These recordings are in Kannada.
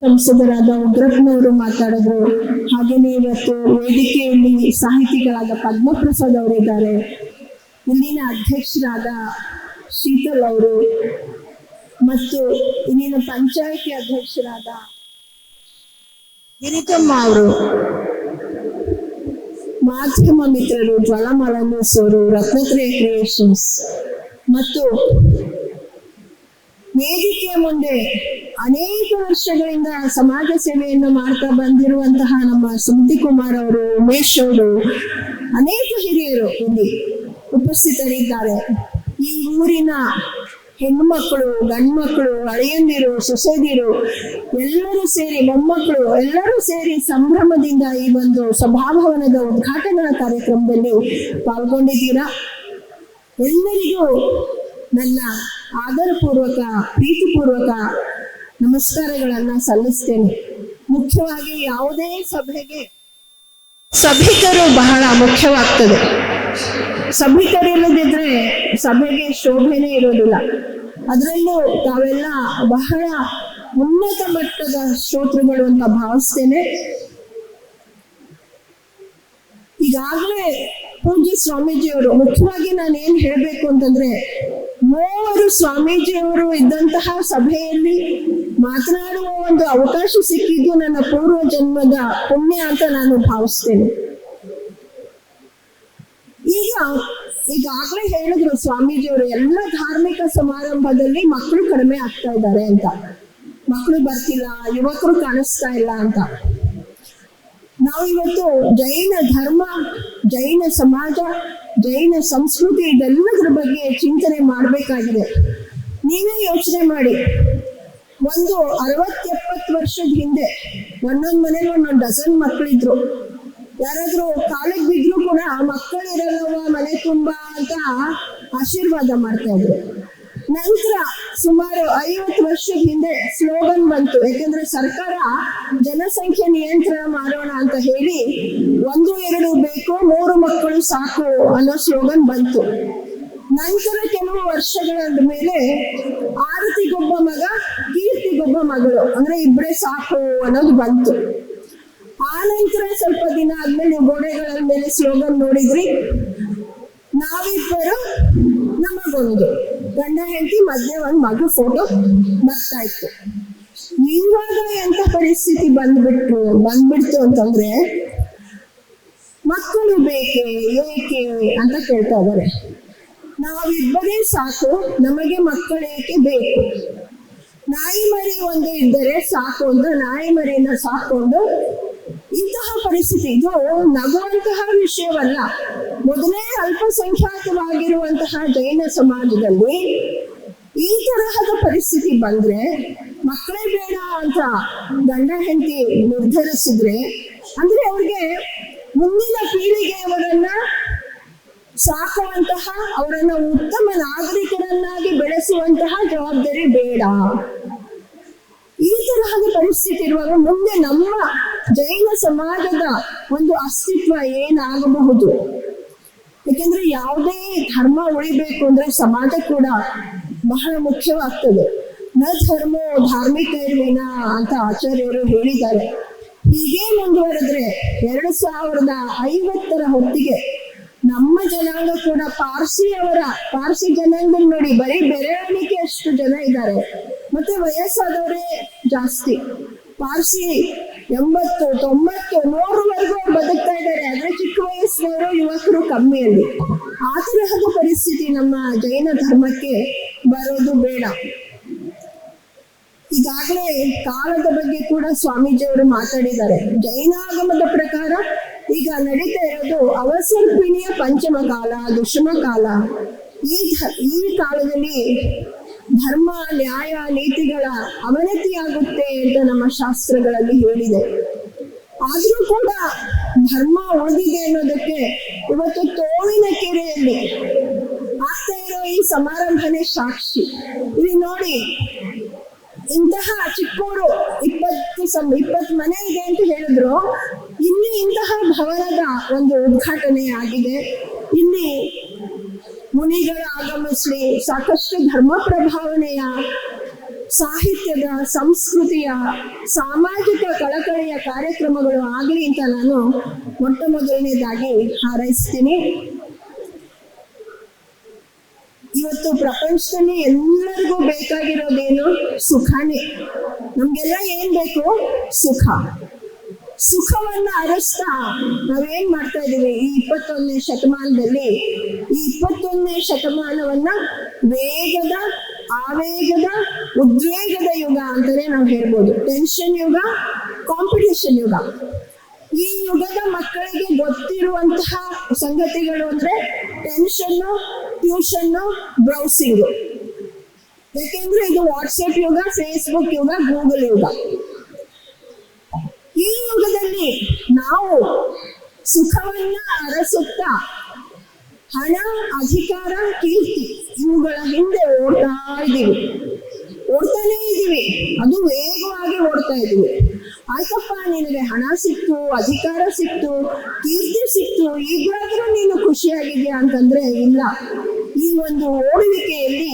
ಸಂಸದರಾದ ಉಗ್ರಪ್ಪನವರು ಮಾತಾಡಿದ್ರು. ಹಾಗೇನೆ ಇವತ್ತು ವೇದಿಕೆಯಲ್ಲಿ ಸಾಹಿತಿಗಳಾದ ಪದ್ಮಪ್ರಸಾದ್ ಅವರಿದ್ದಾರೆ, ಇಲ್ಲಿನ ಅಧ್ಯಕ್ಷರಾದ ಶೀತಲ್ ಅವರು ಮತ್ತು ಇಲ್ಲಿನ ಪಂಚಾಯಿತಿ ಅಧ್ಯಕ್ಷರಾದ ಗಿರಿಜಮ್ಮ ಅವರು, ಮಾಧ್ಯಮ ಮಿತ್ರರು ಜ್ವಾಲಾಮಾಲಾ ನ್ಯೂಸ್ ಅವರು, ರತ್ನತ್ರಯ ಕ್ರಿಯೇಷನ್ಸ್ ಮತ್ತು ವೇದಿಕೆಯ ಮುಂದೆ ಅನೇಕ ವರ್ಷಗಳಿಂದ ಸಮಾಜ ಸೇವೆಯನ್ನು ಮಾಡ್ತಾ ಬಂದಿರುವಂತಹ ನಮ್ಮ ಸುಮತಿ ಕುಮಾರ್ ಅವರು, ಉಮೇಶ್ ಅವರು, ಅನೇಕ ಹಿರಿಯರು ಇಲ್ಲಿ ಉಪಸ್ಥಿತರಿದ್ದಾರೆ. ಈ ಊರಿನ ಹೆಣ್ಣು ಮಕ್ಕಳು, ಗಂಡು ಮಕ್ಕಳು, ಅಳಿಯಂದಿರು, ಸೊಸೆದಿರು ಎಲ್ಲರೂ ಸೇರಿ, ಮೊಮ್ಮಕ್ಕಳು ಎಲ್ಲರೂ ಸೇರಿ ಸಂಭ್ರಮದಿಂದ ಈ ಒಂದು ಸಭಾಭವನದ ಉದ್ಘಾಟನಾ ಕಾರ್ಯಕ್ರಮದಲ್ಲಿ ಪಾಲ್ಗೊಂಡಿದ್ದೀರಾ. ಎಲ್ಲರಿಗೂ ನನ್ನ ಆದರಪೂರ್ವಕ, ಪ್ರೀತಿಪೂರ್ವಕ ನಮಸ್ಕಾರಗಳನ್ನ ಸಲ್ಲಿಸ್ತೇನೆ. ಮುಖ್ಯವಾಗಿ ಯಾವುದೇ ಸಭೆಗೆ ಸಭಿಕರು ಬಹಳ ಮುಖ್ಯವಾಗ್ತದೆ. ಸಭಿಕರಿಲ್ಲದಿದ್ರೆ ಸಭೆಗೆ ಶೋಭೆನೇ ಇರೋದಿಲ್ಲ. ಅದರಲ್ಲೂ ತಾವೆಲ್ಲ ಬಹಳ ಉನ್ನತ ಮಟ್ಟದ ಶ್ರೋತೃಗಳು ಅಂತ ಭಾವಿಸ್ತೇನೆ. ಈಗಾಗಲೇ ಪೂಜ್ಯ ಸ್ವಾಮೀಜಿಯವರು, ಮುಖ್ಯವಾಗಿ ನಾನು ಏನ್ ಹೇಳ್ಬೇಕು ಅಂತಂದ್ರೆ, ಮೂವರು ಸ್ವಾಮೀಜಿಯವರು ಇದ್ದಂತಹ ಸಭೆಯಲ್ಲಿ ಮಾತನಾಡುವ ಒಂದು ಅವಕಾಶ ಸಿಕ್ಕಿದ್ದು ನನ್ನ ಪೂರ್ವ ಜನ್ಮದ ಪುಣ್ಯ ಅಂತ ನಾನು ಭಾವಿಸ್ತೇನೆ. ಈಗಾಗಲೇ ಹೇಳಿದ್ರು ಸ್ವಾಮೀಜಿಯವರು, ಎಲ್ಲ ಧಾರ್ಮಿಕ ಸಮಾರಂಭದಲ್ಲಿ ಮಕ್ಕಳು ಕಡಿಮೆ ಆಗ್ತಾ ಇದ್ದಾರೆ ಅಂತ, ಮಕ್ಕಳು ಬರ್ತಿಲ್ಲ, ಯುವಕರು ಕಾಣಿಸ್ತಾ ಇಲ್ಲ ಅಂತ. ನಾವು ಇವತ್ತು ಜೈನ ಧರ್ಮ, ಜೈನ ಸಮಾಜ, ಜೈನ ಸಂಸ್ಕೃತಿ ಇದೆಲ್ಲದರ ಬಗ್ಗೆ ಚಿಂತನೆ ಮಾಡಬೇಕಾಗಿದೆ. ನೀವೇ ಯೋಚನೆ ಮಾಡಿ, ಒಂದು 60-70 ವರ್ಷದ ಹಿಂದೆ ಒಂದೊಂದು ಮನೇಲಿ ಒಂದೊಂದು ಡಜನ್ ಮಕ್ಕಳಿದ್ರು. ಯಾರಾದ್ರೂ ಕಾಲಿಗೆ ಬಿದ್ರು ಕೂಡ ಮಕ್ಕಳಿರಲ್ಲವ ಮನೆ ತುಂಬಾ ಅಂತ ಆಶೀರ್ವಾದ ಮಾಡ್ತಾ ಇದ್ರು. ನಂತರ ಸುಮಾರು 50 ವರ್ಷದ ಹಿಂದೆ ಸ್ಲೋಗನ್ ಬಂತು. ಯಾಕಂದ್ರೆ ಸರ್ಕಾರ ಜನಸಂಖ್ಯೆ ನಿಯಂತ್ರಣ ಮಾಡೋಣ ಅಂತ ಹೇಳಿ 1-2 ಬೇಕು, 3 ಮಕ್ಕಳು ಸಾಕು ಅನ್ನೋ ಸ್ಲೋಗನ್ ಬಂತು. ನಂತರ ಕೆಲವು ವರ್ಷಗಳ ಮೇಲೆ ಆರತಿಗೊಬ್ಬ ಮಗ, ಕೀರ್ತಿಗೊಬ್ಬ ಮಗಳು, ಅಂದ್ರೆ ಇಬ್ಬರೇ ಸಾಕು ಅನ್ನೋದು ಬಂತು. ಆ ನಂತರ ಸ್ವಲ್ಪ ದಿನ ಆದ್ಮೇಲೆ ಗೋಡೆಗಳ ಮೇಲೆ ಸ್ಲೋಗನ್ ನೋಡಿದ್ರಿ, ನಾವಿಬ್ಬರು ನಮಗೊಂದು, ಗಂಡ ಹೆಂಡತಿ ಮಧ್ಯೆ ಒಂದು ಮಗು ಫೋಟೋ ಬರ್ತಾ ಇತ್ತು. ಇವಾಗ ಎಂತ ಪರಿಸ್ಥಿತಿ ಬಂದ್ಬಿಡ್ತು ಅಂತಂದ್ರೆ, ಮಕ್ಕಳು ಬೇಕೇ ಏಕೆ ಅಂತ ಕೇಳ್ತಾ ಇದ್ದಾರೆ. ನಾವಿಬ್ಬರೇ ಸಾಕು, ನಮಗೆ ಮಕ್ಕಳೇಕೆ ಬೇಕು? ನಾಯಿ ಮರಿ ಒಂದು ಇದ್ದರೆ ಸಾಕು ಅಂತ ನಾಯಿ ಮರಿನ ಸಾಕೊಂಡು ಇಂತಹ ಪರಿಸ್ಥಿತಿ. ಇದು ನಗುವಂತಹ ವಿಷಯವಲ್ಲ. ಮೊದಲೇ ಅಲ್ಪಸಂಖ್ಯಾತವಾಗಿರುವಂತಹ ಜೈನ ಸಮಾಜದಲ್ಲಿ ಈ ತರಹದ ಪರಿಸ್ಥಿತಿ ಬಂದ್ರೆ, ಮಕ್ಕಳೇ ಬೇಡ ಅಂತ ಗಂಡ ಹೆಂಡತಿ ನಿರ್ಧರಿಸಿದ್ರೆ, ಅಂದ್ರೆ ಅವ್ರಿಗೆ ಮುಂದಿನ ಪೀಳಿಗೆಯವರನ್ನ ಸಾಕುವಂತಹ, ಅವರನ್ನ ಉತ್ತಮ ನಾಗರಿಕರನ್ನಾಗಿ ಬೆಳೆಸುವಂತಹ ಜವಾಬ್ದಾರಿ ಬೇಡ. ಈ ತರಹದ ಪರಿಸ್ಥಿತಿ ಇರುವಾಗ ಮುಂದೆ ನಮ್ಮ ಜೈನ ಸಮಾಜದ ಒಂದು ಅಸ್ತಿತ್ವ ಏನಾಗಬಹುದು? ಯಾಕೆಂದ್ರೆ ಯಾವುದೇ ಧರ್ಮ ಉಳಿಬೇಕು ಅಂದ್ರೆ ಸಮಾಜ ಕೂಡ ಬಹಳ ಮುಖ್ಯವಾಗ್ತದೆ. ನ ಧರ್ಮೋ ಧಾರ್ಮಿಕರ್ವಿನ ಅಂತ ಆಚಾರ್ಯರು ಹೇಳಿದ್ದಾರೆ. ಹೀಗೆ ಮುಂದುವರೆದ್ರೆ 2050 ಹೊತ್ತಿಗೆ ನಮ್ಮ ಜನಾಂಗ ಕೂಡ ಪಾರ್ಸಿ ಜನಾಂಗ ನೋಡಿ ಬರೀ ಬೆರಳಿಕೆ ಅಷ್ಟು ಜನ ಇದ್ದಾರೆ, ಮತ್ತೆ ವಯಸ್ಸಾದವರೇ ಜಾಸ್ತಿ. ಪಾರ್ಸಿ 80, 90, 100ವರೆಗೂ ಬದುಕ್ತಾ ಇದ್ದಾರೆ. ಆದ್ರೆ ಚಿಕ್ಕ ವಯಸ್ಸಿನವರು, ಯುವಕರು ಕಮ್ಮಿಯಲ್ಲಿ. ಆ ತರಹದ ಪರಿಸ್ಥಿತಿ ನಮ್ಮ ಜೈನ ಧರ್ಮಕ್ಕೆ ಬರೋದು ಬೇಡ. ಈಗಾಗಲೇ ಕಾಲದ ಬಗ್ಗೆ ಕೂಡ ಸ್ವಾಮೀಜಿಯವರು ಮಾತಾಡಿದ್ದಾರೆ. ಜೈನಾಗಮದ ಪ್ರಕಾರ ಈಗ ನಡೀತಾ ಇರೋದು ಅವಸರ್ಪಿಣಿಯ ಪಂಚಮ ಕಾಲ, ದುಷ್ಮ ಕಾಲ. ಈ ಕಾಲದಲ್ಲಿ ಧರ್ಮ, ನ್ಯಾಯ, ನೀತಿಗಳ ಅವನತಿಯಾಗುತ್ತೆ ಅಂತ ನಮ್ಮ ಶಾಸ್ತ್ರಗಳಲ್ಲಿ ಹೇಳಿದೆ. ಆದ್ರೂ ಕೂಡ ಧರ್ಮ ಉಳಿದಿದೆ ಅನ್ನೋದಕ್ಕೆ ಇವತ್ತು ತೋಳಿನ ಕೆರೆಯಲ್ಲಿ ಆಗ್ತಾ ಇರೋ ಈ ಸಮಾರಂಭನೇ ಸಾಕ್ಷಿ. ಇಲ್ಲಿ ನೋಡಿ, ಇಂತಹ ಚಿಕ್ಕೂರು 20 ಮನೆ ಇದೆ ಅಂತ ಹೇಳಿದ್ರು. ಇಲ್ಲಿ ಇಂತಹ ಭವನದ ಒಂದು ಉದ್ಘಾಟನೆ ಆಗಿದೆ. ಇಲ್ಲಿ ಮುನಿಗಳು ಆಗಮಿಸಲಿ, ಸಾಕಷ್ಟು ಧರ್ಮ ಪ್ರಭಾವನೆಯ ಸಾಹಿತ್ಯದ, ಸಂಸ್ಕೃತಿಯ, ಸಾಮಾಜಿಕ ಕಳಕಳಿಯ ಕಾರ್ಯಕ್ರಮಗಳು ಆಗಲಿ ಅಂತ ನಾನು ಮೊಟ್ಟ ಮೊದಲನೇದಾಗಿ ಹಾರೈಸ್ತೀನಿ. ಇವತ್ತು ಪ್ರಪಂಚದಲ್ಲಿ ಎಲ್ಲರಿಗೂ ಬೇಕಾಗಿರೋದೇನು? ಸುಖನೇ. ನಮ್ಗೆಲ್ಲ ಏನ್ ಬೇಕು? ಸುಖ. ಸುಖವನ್ನ ಅರಸ್ತಾ ನಾವೇನ್ ಮಾಡ್ತಾ ಇದೀವಿ ಈ 21ನೇ ಶತಮಾನದಲ್ಲಿ? ಈ 21ನೇ ಶತಮಾನವನ್ನ ವೇಗದ, ಆವೇಗದ, ಉದ್ವೇಗದ ಯುಗ ಅಂತಾನೆ ನಾವು ಹೇಳ್ಬೋದು. ಟೆನ್ಷನ್ ಯುಗ, ಕಾಂಪಿಟೇಷನ್ ಯುಗ. ಈ ಯುಗದ ಮಕ್ಕಳಿಗೆ ಗೊತ್ತಿರುವಂತಹ ಸಂಗತಿಗಳು ಅಂದ್ರೆ ಟೆನ್ಷನ್ನು, ಟ್ಯೂಷನ್ನು, ಬ್ರೌಸಿಂಗು. ಯಾಕೆಂದ್ರೆ ಇದು ವಾಟ್ಸಪ್ ಯುಗ, ಫೇಸ್ಬುಕ್ ಯುಗ, ಗೂಗಲ್ ಯುಗ. ಈ ಯುಗದಲ್ಲಿ ನಾವು ಸುಖವನ್ನ ಅರಸುತ್ತಾ ಹಣ, ಅಧಿಕಾರ, ಕೀರ್ತಿ ಇವುಗಳ ಹಿಂದೆ ಓಡ್ತಾನೇ ಇದೀವಿ. ಅದು ವೇಗವಾಗಿ ಓಡ್ತಾ ಇದೀವಿ. ಆಯ್ತಪ್ಪ, ನಿನಗೆ ಹಣ ಸಿಕ್ತು, ಅಧಿಕಾರ ಸಿಕ್ತು, ಕೀರ್ತಿ ಸಿಕ್ತು, ಈಗಾದ್ರೂ ನೀನು ಖುಷಿಯಾಗಿದ್ಯಾ ಅಂತಂದ್ರೆ ಇಲ್ಲ. ಈ ಒಂದು ಓಡುವಿಕೆಯಲ್ಲಿ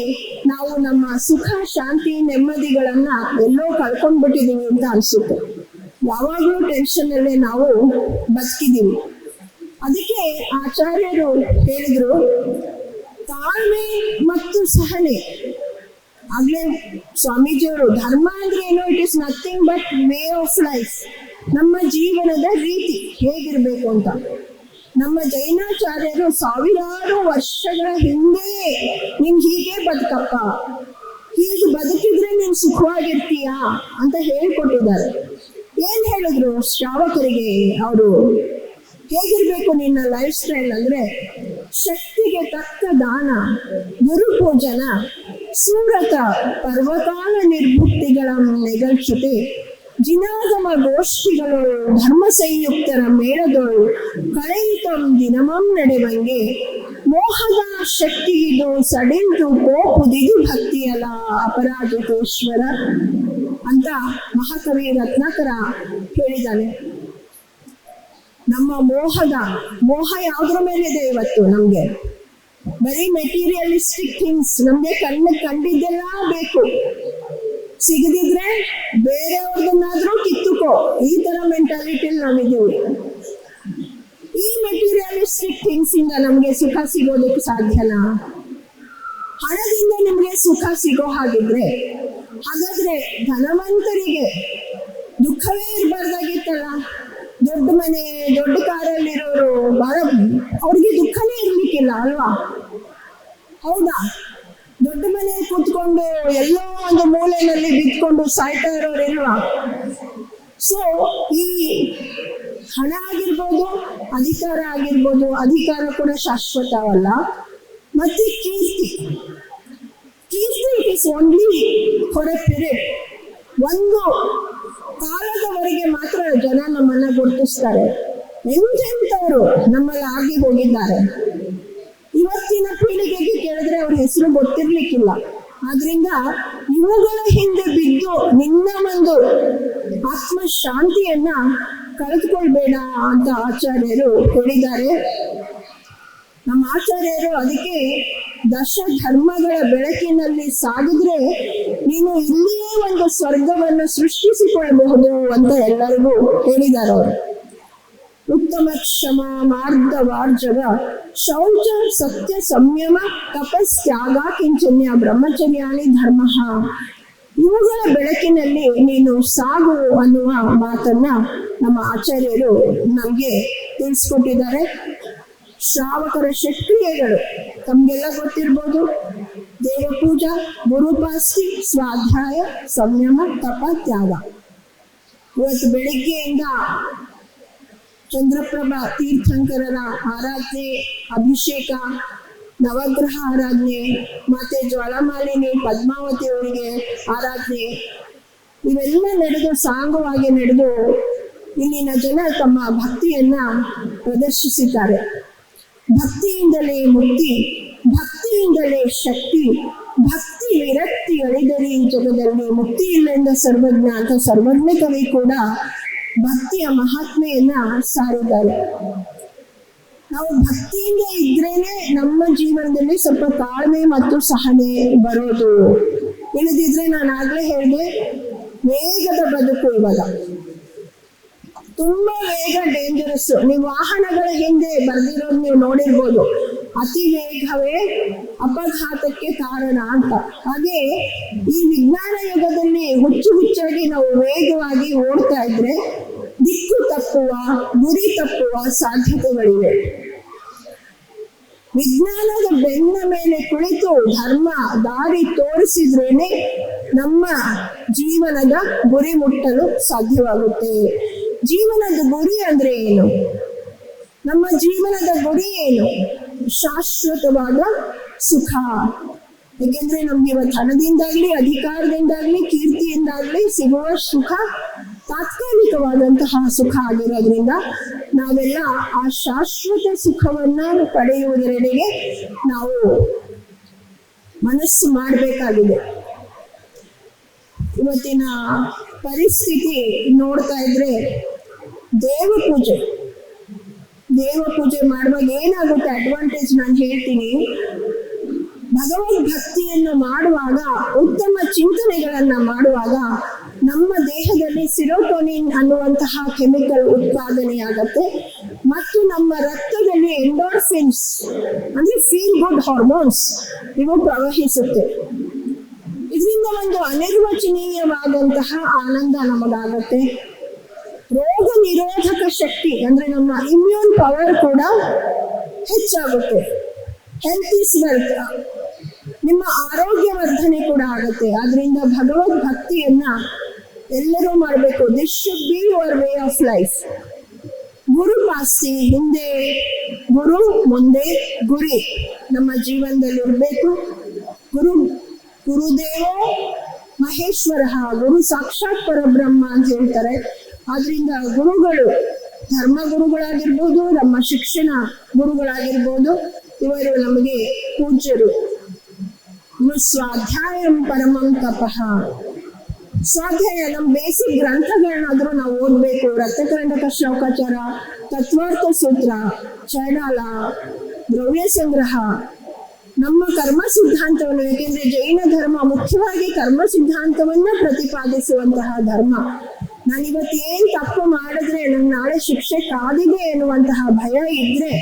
ನಾವು ನಮ್ಮ ಸುಖ, ಶಾಂತಿ, ನೆಮ್ಮದಿಗಳನ್ನ ಎಲ್ಲೋ ಕಳ್ಕೊಂಡ್ಬಿಟ್ಟಿದೀವಿ ಅಂತ ಅನ್ಸುತ್ತೆ. ಯಾವಾಗ್ಲೂ ಟೆನ್ಷನ್ ಅಲ್ಲೇ ನಾವು ಬದುಕಿದೀವಿ. ಅದಕ್ಕೆ ಆಚಾರ್ಯರು ಹೇಳಿದ್ರು, ತಾಳ್ಮೆ ಮತ್ತು ಸಹನೆ. ಆಗ್ಲೇ ಸ್ವಾಮೀಜಿಯವರು ಧರ್ಮ ಅಂದ್ರೆ ಏನು? It is nothing but way of life. ನಮ್ಮ ಜೀವನದ ರೀತಿ ಹೇಗಿರ್ಬೇಕು ಅಂತ. ನಮ್ಮ ಜೈನಾಚಾರ್ಯರು ಸಾವಿರಾರು ವರ್ಷಗಳ ಹಿಂದೆ ನೀನ್ ಹೀಗೆ ಬದುಕಪ್ಪ, ಹೀಗೆ ಬದುಕಿದ್ರೆ ನೀನ್ ಸುಖವಾಗಿರ್ತೀಯಾ ಅಂತ ಹೇಳ್ಕೊಟ್ಟಿದ್ದಾರೆ. ಏನ್ ಹೇಳಿದ್ರು ಶ್ರಾವಕರಿಗೆ? ಅವರು ಹೇಗಿರ್ಬೇಕು ನಿನ್ನ ಲೈಫ್ ಸ್ಟೈಲ್ ಅಂದ್ರೆ, ಶಕ್ತಿಗೆ ತಕ್ಕ ದಾನ, ಗುರುಪೂಜನ, ಸೂರತ ಪರ್ವಕಾಲ ನಿರ್ಭುಕ್ತಿಗಳ ನೆಗಲ್ಚುತೆ, ಜಿನಾಗಮ ಗೋಷ್ಠಿಗಳು, ಧರ್ಮ ಸಂಯುಕ್ತರ ಮೇಳದೋಳು, ಕಳೆಯಿತಂ ದಿನಮಂ ನಡೆವಂಗೆ, ಮೋಹದ ಶಕ್ತಿ ಇದು ಸಡಿಲ್ದು ಕೋಪುದಿದು ಭಕ್ತಿಯಲ್ಲ ಅಪರಾಜಿತೇಶ್ವರ ಅಂತ ಮಹಾಕವಿ ರತ್ನಾಕರ ಹೇಳಿದ್ದಾನೆ. ನಮ್ಮ ಮೋಹ ಯಾವ್ದ್ರ ಮೇಲಿದೆ ಇವತ್ತು? ನಮ್ಗೆ ಬರೀ ಮೆಟೀರಿಯಲಿಸ್ಟಿಕ್ ಥಿಂಗ್ಸ್. ನಮ್ಗೆ ಕಂಡಿದ್ದೆಲ್ಲ ಬೇಕು, ಸಿಗದಿದ್ರೆ ಬೇರೆಯವ್ರದನ್ನಾದ್ರೂ ಕಿತ್ತುಕೋ, ಈ ತರ ಮೆಂಟಾಲಿಟಿಯಲ್ಲಿ ನಾವಿದ್ದೀವಿ. ಈ ಮೆಟೀರಿಯಲಿಸ್ಟಿಕ್ ಥಿಂಗ್ಸ್ ಇಂದ ನಮ್ಗೆ ಸುಖ ಸಿಗೋದಕ್ಕೆ ಸಾಧ್ಯನಾ? ಹಣದಿಂದ ನಿಮ್ಗೆ ಸುಖ ಸಿಗೋ ಹಾಗಿದ್ರೆ ಹಾಗಾದ್ರೆ ಧನವಂತರಿಗೆ ದುಃಖವೇ ಇರಬಾರ್ದಾಗಿತ್ತಲ್ಲ. ದೊಡ್ಡ ಮನೆ, ದೊಡ್ಡ ಕಾರಲ್ಲಿರೋರು ಅವ್ರಿಗೆ ದುಃಖನೇ ಇರ್ಲಿಕ್ಕಿಲ್ಲ ಅಲ್ವಾ? ಹೌದಾ? ದೊಡ್ಡ ಮನೆಯಲ್ಲಿ ಕೂತ್ಕೊಂಡು ಎಲ್ಲೋ ಒಂದು ಮೂಲೆಯಲ್ಲಿ ಬಿದ್ಕೊಂಡು ಸಾಯ್ತಾ ಇರೋರು ಇಲ್ವಾ? ಸೊ ಈ ಹಣ ಆಗಿರ್ಬೋದು, ಅಧಿಕಾರ ಆಗಿರ್ಬೋದು, ಅಧಿಕಾರ ಕೂಡ ಶಾಶ್ವತವಲ್ಲ. ಮತ್ತೆ ಕೀರ್ತಿ it is only for a period. ಒಂದು ಕಾಲದವರೆಗೆ ಮಾತ್ರ ಜನ ನಮ್ಮನ್ನ ಗುರುತಿಸ್ತಾರೆ. ಎಂತೆಂಥವ್ರು ನಮ್ಮಲ್ಲಿ ಆಗಿ ಹೋಗಿದ್ದಾರೆ. ಇವತ್ತಿನ ಪೀಳಿಗೆಗೆ ಕೇಳಿದ್ರೆ ಅವ್ರ ಹೆಸರು ಗೊತ್ತಿರ್ಲಿಕ್ಕಿಲ್ಲ. ಆದ್ರಿಂದ ಇವುಗಳ ಹಿಂದೆ ಬಿದ್ದು ನಿನ್ನ ಒಂದು ಆತ್ಮ ಶಾಂತಿಯನ್ನ ಕಳೆದುಕೊಳ್ಬೇಡ ಅಂತ ಆಚಾರ್ಯರು ಹೇಳಿದ್ದಾರೆ. ನಮ್ಮ ಆಚಾರ್ಯರು ಅದಕ್ಕೆ ದಶ ಧರ್ಮಗಳ ಬೆಳಕಿನಲ್ಲಿ ಸಾಗಿದ್ರೆ ನೀನು ಇಲ್ಲಿಯೇ ಒಂದು ಸ್ವರ್ಗವನ್ನು ಸೃಷ್ಟಿಸಿಕೊಳ್ಳಬಹುದು ಅಂತ ಎಲ್ಲರಿಗೂ ಹೇಳಿದ್ದಾರೆ ಅವರು. ಉತ್ತಮ ಕ್ಷಮ, ಮಾರ್ಗ ವಾರ್ಜವ, ಶೌಚ, ಸತ್ಯ, ಸಂಯಮ, ತಪಸ್, ತ್ಯಾಗ, ಕಿಂಚನ್ಯ, ಬ್ರಹ್ಮಚರ್ಯಾಣಿ ಧರ್ಮ. ಇವುಗಳ ಬೆಳಕಿನಲ್ಲಿ ನೀನು ಸಾಗು ಅನ್ನುವ ಮಾತನ್ನ ನಮ್ಮ ಆಚಾರ್ಯರು ನಮ್ಗೆ ತಿಳಿಸ್ಕೊಟ್ಟಿದ್ದಾರೆ. ಶ್ರಾವಕರ ಷಟ್ಕ್ರಿಯೆಗಳು ತಮ್ಗೆಲ್ಲ ಗೊತ್ತಿರ್ಬೋದು. ದೇವಪೂಜಾ, ಗುರುಪಾಸ್ತಿ, ಸ್ವಾಧ್ಯಾಯ, ಸಂಯಮ, ತಪ, ತ್ಯಾಗ. ಇವತ್ತು ಬೆಳಿಗ್ಗೆಯಿಂದ ಚಂದ್ರಪ್ರಭಾ ತೀರ್ಥಂಕರರ ಆರಾಧನೆ, ಅಭಿಷೇಕ, ನವಗ್ರಹ ಆರಾಧನೆ, ಮತ್ತೆ ಜ್ವಾಲಾಮಾಲಿನಿ ಪದ್ಮಾವತಿ ಅವರಿಗೆ ಆರಾಧನೆ, ಇವೆಲ್ಲ ನಡೆದು ಸಾಂಗವಾಗಿ ನಡೆದು ಇಲ್ಲಿನ ಜನ ತಮ್ಮ ಭಕ್ತಿಯನ್ನ ಪ್ರದರ್ಶಿಸಿದ್ದಾರೆ. ಭಕ್ತಿಯಿಂದಲೇ ಮುಕ್ತಿ, ಭಕ್ತಿಯಿಂದಲೇ ಶಕ್ತಿ, ಭಕ್ತಿ ವಿರಕ್ತಿ ಅಳಿದರೆ ಈ ಜಗದಲ್ಲಿ ಮುಕ್ತಿ ಇಲ್ಲೆಂದ ಸರ್ವಜ್ಞ ಅಂತ ಸರ್ವಜ್ಞ ಕವಿ ಕೂಡ ಭಕ್ತಿಯ ಮಹಾತ್ಮೆಯನ್ನ ಸಾರಿದ್ದಾರೆ. ನಾವು ಭಕ್ತಿಯಿಂದ ಇದ್ರೇನೆ ನಮ್ಮ ಜೀವನದಲ್ಲಿ ಸ್ವಲ್ಪ ತಾಳ್ಮೆ ಮತ್ತು ಸಹನೆ ಬರೋದು. ಇಳಿದಿದ್ರೆ ನಾನು ಆಗ್ಲೇ ಹೇಳಿದೆ, ವೇಗದ ಬದುಕು ಇವಾಗ ತುಂಬಾ ವೇಗ ಡೇಂಜರಸ್. ನೀವು ವಾಹನಗಳ ಹಿಂದೆ ಬರ್ದಿರೋದು ನೀವು ನೋಡಿರ್ಬೋದು, ಅತಿ ವೇಗವೇ ಅಪಘಾತಕ್ಕೆ ಕಾರಣ ಅಂತ. ಹಾಗೆ ಈ ವಿಜ್ಞಾನ ಯುಗದಲ್ಲಿ ಹುಚ್ಚಾಗಿ ನಾವು ವೇಗವಾಗಿ ಓಡ್ತಾ ಇದ್ರೆ ದಿಕ್ಕು ತಪ್ಪುವ, ಗುರಿ ತಪ್ಪುವ ಸಾಧ್ಯತೆಗಳಿವೆ. ವಿಜ್ಞಾನದ ಬೆನ್ನ ಮೇಲೆ ಕುಳಿತು ಧರ್ಮ ದಾರಿ ತೋರಿಸಿದ್ರೇನೆ ನಮ್ಮ ಜೀವನದ ಗುರಿ ಮುಟ್ಟಲು ಸಾಧ್ಯವಾಗುತ್ತೆ. ಜೀವನದ ಗುರಿ ಅಂದ್ರೆ ಏನು? ನಮ್ಮ ಜೀವನದ ಗುರಿ ಏನು? ಶಾಶ್ವತವಾದ ಸುಖ. ಯಾಕೆಂದ್ರೆ ನಮ್ಗೆ ಇವತ್ತು ಹಣದಿಂದಾಗ್ಲಿ, ಅಧಿಕಾರದಿಂದಾಗ್ಲಿ, ಕೀರ್ತಿಯಿಂದಾಗ್ಲಿ ಸಿಗುವ ಸುಖ ತಾತ್ಕಾಲಿಕವಾದಂತಹ ಸುಖ ಆಗಿರೋದ್ರಿಂದ ನಾವೆಲ್ಲ ಆ ಶಾಶ್ವತ ಸುಖವನ್ನ ಪಡೆಯುವುದರೆಡೆಗೆ ನಾವು ಮನಸ್ಸು ಮಾಡಬೇಕಾಗಿದೆ. ಇವತ್ತಿನ ಪರಿಸ್ಥಿತಿ ನೋಡ್ತಾ ಇದ್ರೆ ದೇವ ಪೂಜೆ ಮಾಡುವಾಗ ಏನಾಗುತ್ತೆ ಅಡ್ವಾಂಟೇಜ್ ನಾನು ಹೇಳ್ತೀನಿ. ಭಗವದ್ ಭಕ್ತಿಯನ್ನು ಮಾಡುವಾಗ, ಉತ್ತಮ ಚಿಂತನೆಗಳನ್ನ ಮಾಡುವಾಗ ನಮ್ಮ ದೇಹದಲ್ಲಿ ಸಿರೋಟೋನಿನ್ ಅನ್ನುವಂತಹ ಕೆಮಿಕಲ್ ಉತ್ಪಾದನೆಯಾಗತ್ತೆ ಮತ್ತು ನಮ್ಮ ರಕ್ತದಲ್ಲಿ ಎಂಡೋರ್ಫಿನ್ಸ್ ಅಂದ್ರೆ ಫೀಲ್ ಗುಡ್ ಹಾರ್ಮೋನ್ಸ್ ಇವು ಪ್ರವಹಿಸುತ್ತೆ. ಇದರಿಂದ ಒಂದು ಅನಿರ್ವಚನೀಯವಾದಂತಹ ಆನಂದ ನಮಗಾಗತ್ತೆ. ರೋಗ ನಿರೋಧಕ ಶಕ್ತಿ ಅಂದ್ರೆ ನಮ್ಮ ಇಮ್ಯೂನ್ ಪವರ್ ಕೂಡ ಹೆಚ್ಚಾಗುತ್ತೆ. ಹೆಲ್ತ್ ಇಸ್ ವೆಲ್ತ್, ನಿಮ್ಮ ಆರೋಗ್ಯ ವರ್ಧನೆ ಕೂಡ ಆಗುತ್ತೆ. ಆದ್ರಿಂದ ಭಗವದ್ ಭಕ್ತಿಯನ್ನ ಎಲ್ಲರೂ ಮಾಡಬೇಕು. This should be your way of life. ಗುರು ಪಾಸ್ತಿ, ಹಿಂದೆ ಗುರು ಮುಂದೆ ಗುರಿ ನಮ್ಮ ಜೀವನದಲ್ಲಿ ಇರಬೇಕು. ಗುರುದೇವೋ ಮಹೇಶ್ವರ, ಗುರು ಸಾಕ್ಷಾತ್ ಪರಬ್ರಹ್ಮ ಅಂತ ಹೇಳ್ತಾರೆ. ಆದ್ರಿಂದ ಗುರುಗಳು, ಧರ್ಮ ಗುರುಗಳಾಗಿರ್ಬೋದು, ನಮ್ಮ ಶಿಕ್ಷಣ ಗುರುಗಳಾಗಿರ್ಬೋದು, ಇವರು ನಮಗೆ ಪೂಜ್ಯರು. ಸ್ವಾಧ್ಯಾಯಂ ಪರಮಂ ತಪಃ. ಸ್ವಾಧ್ಯಾಯ ನಮ್ಮ ಬೇಸಿಕ್ ಗ್ರಂಥಗಳನ್ನಾದ್ರೂ ನಾವು ಓದ್ಬೇಕು. ರಕ್ತಕರಂಡಕ ಶ್ಲೋಕಾಚಾರ, ತತ್ವಾರ್ಥ ಸೂತ್ರ, ಚೈನಾಲ, ದ್ರವ್ಯ ಸಂಗ್ರಹ, ನಮ್ಮ ಕರ್ಮ ಸಿದ್ಧಾಂತವನ್ನು, ಏಕೆಂದ್ರೆ ಜೈನ ಧರ್ಮ ಮುಖ್ಯವಾಗಿ ಕರ್ಮ ಸಿದ್ಧಾಂತವನ್ನ ಪ್ರತಿಪಾದಿಸುವಂತಹ ಧರ್ಮ. ನಾನಿವತ್ತು ಏನ್ ತಪ್ಪು ಮಾಡಿದ್ರೆ ನಂಗೆ ನಾಳೆ ಶಿಕ್ಷೆ ಕಾದಿದೆ ಎನ್ನುವಂತಹ ಭಯ ಇದ್ರೆ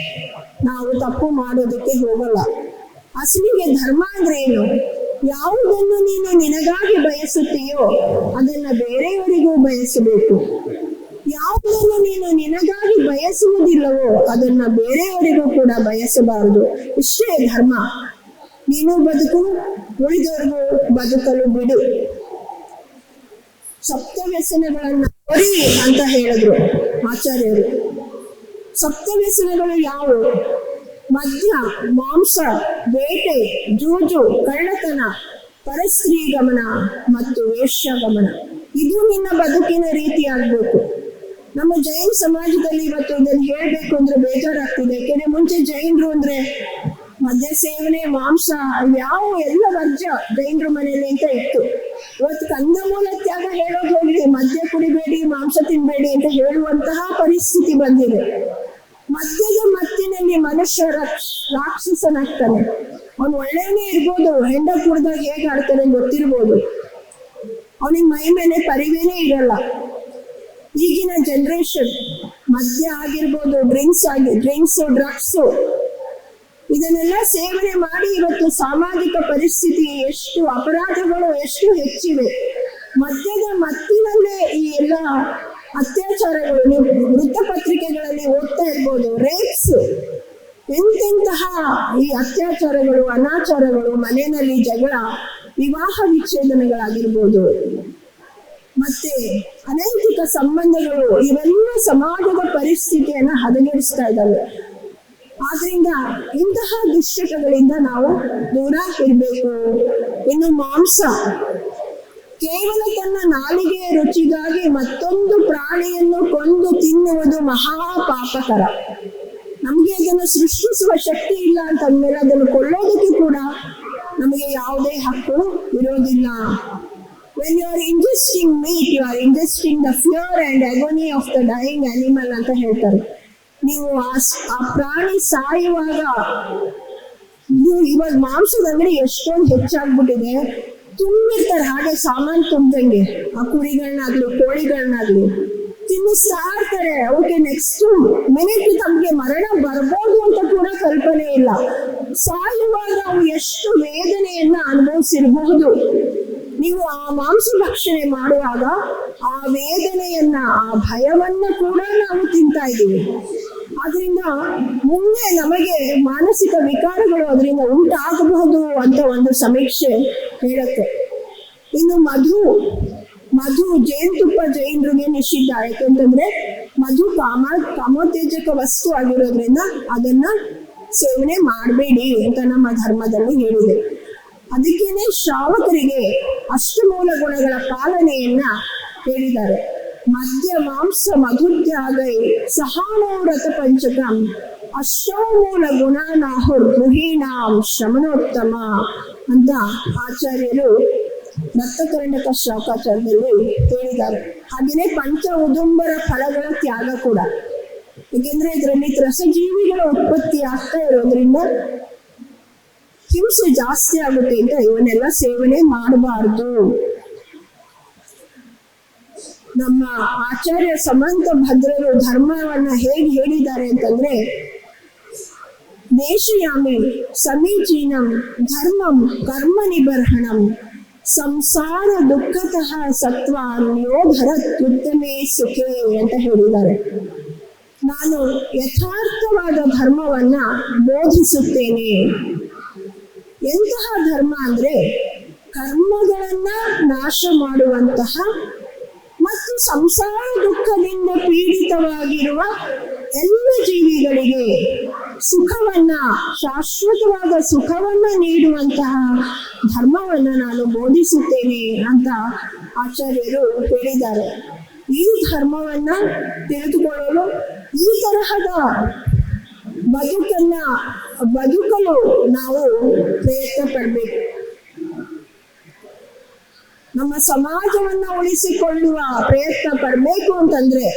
ನಾವು ತಪ್ಪು ಮಾಡೋದಕ್ಕೆ ಹೋಗಲ್ಲ. ಅಸಲಿಗೆ ಧರ್ಮ ಅಂದ್ರೆ ಏನು? ಯಾವುದನ್ನು ನೀನು ನಿನಗಾಗಿ ಬಯಸುತ್ತೀಯೋ ಅದನ್ನ ಬೇರೆಯವರಿಗೂ ಬಯಸಬೇಕು. ಯಾವುದನ್ನು ನೀನು ನಿನಗಾಗಿ ಬಯಸುವುದಿಲ್ಲವೋ ಅದನ್ನ ಬೇರೆಯವರಿಗೂ ಕೂಡ ಬಯಸಬಾರದು. ಇಷ್ಟೇ ಧರ್ಮ. ನೀನು ಬದುಕು, ಉಳಿದವರಿಗೂ ಬದುಕಲು ಬಿಡು. ಸಪ್ತವ್ಯಸನಗಳನ್ನ ಹೊರಿ ಅಂತ ಹೇಳಿದ್ರು ಆಚಾರ್ಯರು. ಸಪ್ತವ್ಯಸನಗಳು ಯಾವುವು? ಮದ್ಯ, ಮಾಂಸ, ಬೇಟೆ, ಜೂಜು, ಕಳ್ಳತನ, ಪರಸ್ತ್ರೀ ಗಮನ ಮತ್ತು ವೇಶ್ಯ ಗಮನ. ಇದು ನಿನ್ನ ಬದುಕಿನ ರೀತಿ ಆಗ್ಬೇಕು. ನಮ್ಮ ಜೈನ್ ಸಮಾಜದಲ್ಲಿ ಇವತ್ತು ಇದನ್ನು ಹೇಳ್ಬೇಕು ಅಂದ್ರೆ ಬೇಜಾರಾಗ್ತಿದೆ. ಯಾಕೆಂದ್ರೆ ಮುಂಚೆ ಜೈನರು ಅಂದ್ರೆ ಮದ್ಯ ಸೇವನೆ, ಮಾಂಸ ಯಾವ ಎಲ್ಲ ವರ್ಜ್ಯ ಜೈನರ ಮನೆಯಲ್ಲಿ ಅಂತ ಇತ್ತು. ಇವತ್ತು ಕಂದಮೂಲ ತ್ಯಾಗ ಹೇಳೋದು ಹೋಗ್ಲಿ, ಮದ್ಯ ಕುಡಿಬೇಡಿ, ಮಾಂಸ ತಿನ್ಬೇಡಿ ಅಂತ ಹೇಳುವಂತಹ ಪರಿಸ್ಥಿತಿ ಬಂದಿದೆ. ಮದ್ಯದ ಮತ್ತಿನಲ್ಲಿ ಮನುಷ್ಯ ರಾಕ್ಷಸನಾಗ್ತಾನೆ. ಅವನು ಒಳ್ಳೆಯನೇ ಇರ್ಬೋದು, ಹೆಂಡ ಕುಡ್ದಾಗ ಹೇಗೆ ಆಡ್ತಾನೆ ಗೊತ್ತಿರ್ಬೋದು, ಅವನಿಗೆ ಮೈ ಮೇಲೆ ಪರಿವೇನೇ ಇರಲ್ಲ. ಈಗಿನ ಜನರೇಷನ್ ಮದ್ಯ ಆಗಿರ್ಬೋದು, ಡ್ರಿಂಕ್ಸ್, ಡ್ರಗ್ಸ್ ಇದನ್ನೆಲ್ಲ ಸೇವನೆ ಮಾಡಿ ಇವತ್ತು ಸಾಮಾಜಿಕ ಪರಿಸ್ಥಿತಿ ಎಷ್ಟು ಅಪರಾಧಗಳು ಎಷ್ಟು ಹೆಚ್ಚಿವೆ. ಮದ್ಯದ ಮತ್ತಿನಲ್ಲೇ ಈ ಎಲ್ಲ ಅತ್ಯಾಚಾರಗಳು ನೀವು ವೃತ್ತಪತ್ರಿಕೆಗಳಲ್ಲಿ ಓದ್ತಾ ಇರ್ಬೋದು. ರೇಪ್ಸ್, ಎಂತೆಂತಹ ಈ ಅತ್ಯಾಚಾರಗಳು, ಅನಾಚಾರಗಳು, ಮನೆಯಲ್ಲಿ ಜಗಳ, ವಿವಾಹ ವಿಚ್ಛೇದನಗಳಾಗಿರ್ಬೋದು, ಮತ್ತೆ ಅನೈತಿಕ ಸಂಬಂಧಗಳು, ಇವೆಲ್ಲ ಸಮಾಜದ ಪರಿಸ್ಥಿತಿಯನ್ನ ಹದಗೆಡಿಸ್ತಾ ಇದ್ದಾವೆ. ಆದ್ರಿಂದ ಇಂತಹ ದುಶ್ಚಟಗಳಿಂದ ನಾವು ದೂರ ಇರಬೇಕು. ಇನ್ನು ಮಾಂಸ, ಕೇವಲ ತನ್ನ ನಾಲಿಗೆಯ ರುಚಿಗಾಗಿ ಮತ್ತೊಂದು ಪ್ರಾಣಿಯನ್ನು ಕೊಂದು ತಿನ್ನುವುದು ಮಹಾಪಾಪಕರ. ನಮ್ಗೆ ಅದನ್ನು ಸೃಷ್ಟಿಸುವ ಶಕ್ತಿ ಇಲ್ಲ ಅಂತಂದ್ಮೇಲೆ ಅದನ್ನು ಕೊಳ್ಳೋದಕ್ಕೆ ಕೂಡ ನಮಗೆ ಯಾವುದೇ ಹಕ್ಕು ಇರೋದಿಲ್ಲ. When you are ingesting meat, you are ingesting the fear and agony of the dying animal ಅಂತ ಹೇಳ್ತಾರೆ. ನೀವು ಆ ಪ್ರಾಣಿ ಸಾಯುವಾಗ, ಇವಾಗ ಮಾಂಸದ ಅಂಗಡಿ ಎಷ್ಟೊಂದು ಹೆಚ್ಚಾಗ್ಬಿಟ್ಟಿದೆ. ತುಂಬಿರ್ತಾರೆ, ಹಾಗೆ ಸಾಮಾನು ತುಂಬ್ದಂಗೆ. ಆ ಕುರಿಗಳನ್ನಾಗ್ಲಿ ಕೋಳಿಗಳನ್ನಾಗ್ಲಿ ತಿನ್ನಿಸ್ತಾ ಇರ್ತಾರೆ. ಅವಕ್ಕೆ ನೆಕ್ಸ್ಟ್ ಮಿನಿಟ್ ತಮ್ಗೆ ಮರಣ ಬರ್ಬೋದು ಅಂತ ಕೂಡ ಕಲ್ಪನೆ ಇಲ್ಲ. ಸಾಯುವಾಗ ಅವು ಎಷ್ಟು ವೇದನೆಯನ್ನ ಅನುಭವಿಸಿರಬಹುದು. ನೀವು ಆ ಮಾಂಸ ಭಕ್ಷಣೆ ಮಾಡುವಾಗ ಆ ವೇದನೆಯನ್ನ, ಆ ಭಯವನ್ನ ಕೂಡ ನಾವು ತಿಂತಾ ಇದ್ದೀವಿ. ಆದ್ರಿಂದ ಮುಂದೆ ನಮಗೆ ಮಾನಸಿಕ ವಿಕಾರಗಳು ಅದರಿಂದ ಉಂಟಾಗಬಹುದು ಅಂತ ಒಂದು ಸಮೀಕ್ಷೆ ಹೇಳುತ್ತೆ. ಇನ್ನು ಮಧು ಜೇನುತುಪ್ಪ ಜೈನರಿಗೆ ನಿಷಿದ್ಧ. ಯಾಕೆಂತಂದ್ರೆ ಮಧು ಕಾಮೋತ್ತೇಜಕ ವಸ್ತು ಆಗಿರೋದ್ರಿಂದ ಅದನ್ನ ಸೇವನೆ ಮಾಡಬೇಡಿ ಅಂತ ನಮ್ಮ ಧರ್ಮದಲ್ಲಿ ಹೇಳಿದೆ. ಅದಕ್ಕೇನೆ ಶ್ರಾವಕರಿಗೆ ಅಷ್ಟಮೂಲ ಗುಣಗಳ ಪಾಲನೆಯನ್ನ ಹೇಳಿದ್ದಾರೆ. ಮದ್ಯ ಮಾಂಸ ಮಧುತ್ಯಾಗೈ ಸಹಾನೋರಥ ಪಂಚಕಂ ಅಷ್ಟಮೂಲ ಗುಣಾನಾಹುರ್ ಗೃಹೀಣಾಂ ಶ್ರಮಣೋತ್ತಮ ಅಂತ ಆಚಾರ್ಯರು ರಕ್ತಕರ್ಣಕ ಶ್ಲೋಕಾಚಾರದಲ್ಲಿ ಹೇಳಿದ್ದಾರೆ. ಹಾಗೆಯೇ ಪಂಚ ಉದುಂಬರ ಫಲಗಳ ತ್ಯಾಗ ಕೂಡ. ಯಾಕೆಂದ್ರೆ ಇದರಲ್ಲಿ ರಸಜೀವಿಗಳ ಉತ್ಪತ್ತಿ ಆಗ್ತಾ ಇರೋದ್ರಿಂದ ಹಿಂಸೆ ಜಾಸ್ತಿ ಆಗುತ್ತೆ ಅಂತ ಇವನ್ನೆಲ್ಲ ಸೇವನೆ ಮಾಡಬಾರ್ದು. ನಮ್ಮ ಆಚಾರ್ಯ ಸಮಂತ ಭದ್ರರು ಧರ್ಮವನ್ನ ಹೇಗೆ ಹೇಳಿದ್ದಾರೆ ಅಂತಂದ್ರೆ, ದೇಶಯಾಮಿ ಸಮೀಚೀನಂ ಧರ್ಮಂ ಕರ್ಮ ನಿಬರ್ಹಣಂ ಸಂಸಾರ ದುಃಖತಃ ಸತ್ವ ಯೋಧರತ್ ಉತ್ತಮೇ ಸುಖೇ ಅಂತ ಹೇಳಿದ್ದಾರೆ. ನಾನು ಯಥಾರ್ಥವಾದ ಧರ್ಮವನ್ನ ಬೋಧಿಸುತ್ತೇನೆ. ಎಂತಹ ಧರ್ಮ ಅಂದ್ರೆ ಕರ್ಮಗಳನ್ನ ನಾಶ ಮಾಡುವಂತಹ ಮತ್ತು ಸಂಸಾರ ದುಃಖದಿಂದ ಪೀಡಿತವಾಗಿರುವ ಎಲ್ಲ ಜೀವಿಗಳಿಗೆ ಸುಖವನ್ನ, ಶಾಶ್ವತವಾದ ಸುಖವನ್ನ ನೀಡುವಂತಹ ಧರ್ಮವನ್ನ ನಾನು ಬೋಧಿಸುತ್ತೇನೆ ಅಂತ ಆಚಾರ್ಯರು ಹೇಳಿದ್ದಾರೆ. ಈ ಧರ್ಮವನ್ನ ತಿಳಿದುಕೊಳ್ಳಲು ಈ ತರಹದ ಬದುಕಲು ನಾವು ಪ್ರಯತ್ನ ಪಡಬೇಕು. ನಮ್ಮ ಸಮಾಜವನ್ನ ಉಳಿಸಿಕೊಳ್ಳುವ ಪ್ರಯತ್ನ ಪಡಬೇಕು ಅಂತಂದ್ರೆ